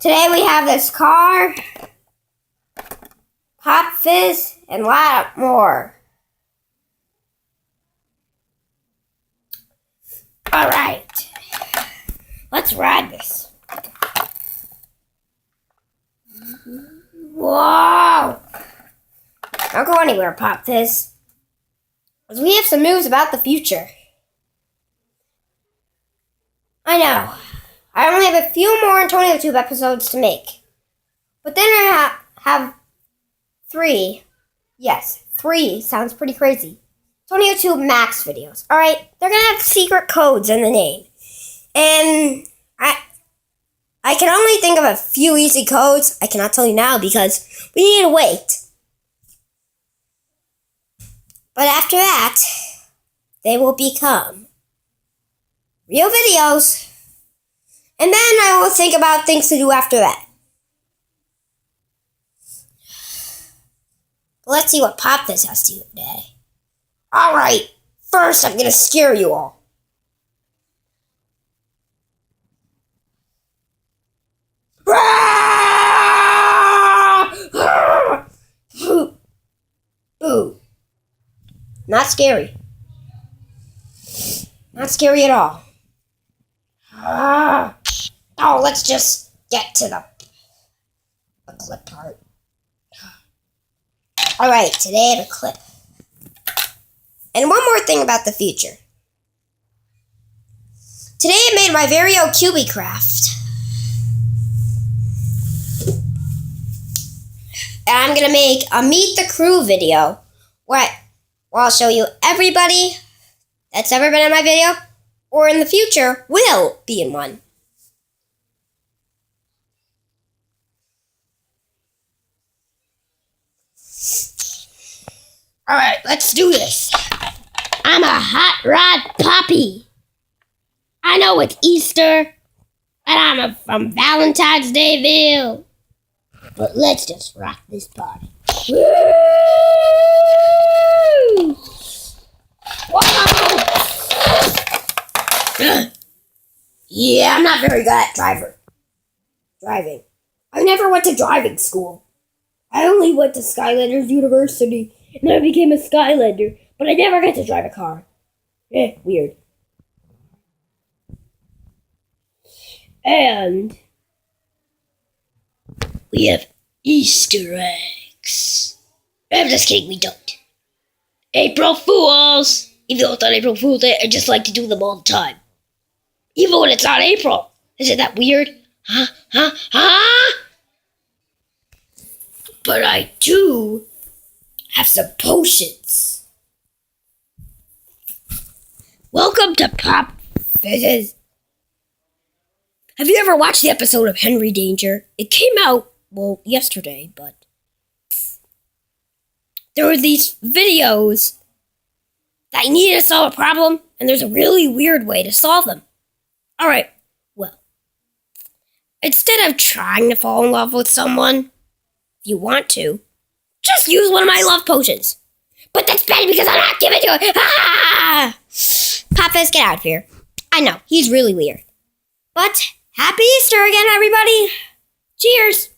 Today we have this car, Pop Fizz, and a lot more. Alright, let's ride this. Whoa! Don't go anywhere, Pop Fizz. Because we have some news about the future. I know. I only have a few more AntonioTube episodes to make. But then I have 3. Yes, 3 sounds pretty crazy. AntonioTube Max videos. Alright, they're going to have secret codes in the name. And I can only think of a few easy codes. I cannot tell you now because we need to wait. But after that, they will become real videos. And then I will think about things to do after that. Let's see what Pop Fizz has to do today. Alright, first I'm going to scare you all. Boo. Not scary. Not scary at all. Oh, let's just get to the clip part. Alright, today I have a clip. And one more thing about the future. Today I made my very own QB craft. And I'm going to make a Meet the Crew video where I'll show you everybody that's ever been in my video or in the future will be in one. Alright, let's do this. I'm a hot rod poppy. I know it's Easter, and I'm from Valentine's Dayville. But let's just rock this party. Woo! Whoa! Yeah, I'm not very good at driving. I never went to driving school. I only went to Skylanders University, and I became a Skylander, but I never got to drive a car. Weird. And we have Easter eggs. I'm just kidding, we don't. April Fools! Even though it's on April Fool's Day, I just like to do them all the time. Even when it's not April. Isn't that weird? Huh? But I do have some potions. Welcome to Pop Fizz. Have you ever watched the episode of Henry Danger? It came out, yesterday, but there were these videos that you needed to solve a problem, and there's a really weird way to solve them. Alright, instead of trying to fall in love with someone, if you want to, just use one of my love potions. But that's bad because I'm not giving to it. Pop Fizz, get out of here. I know, he's really weird. But happy Easter again, everybody. Cheers.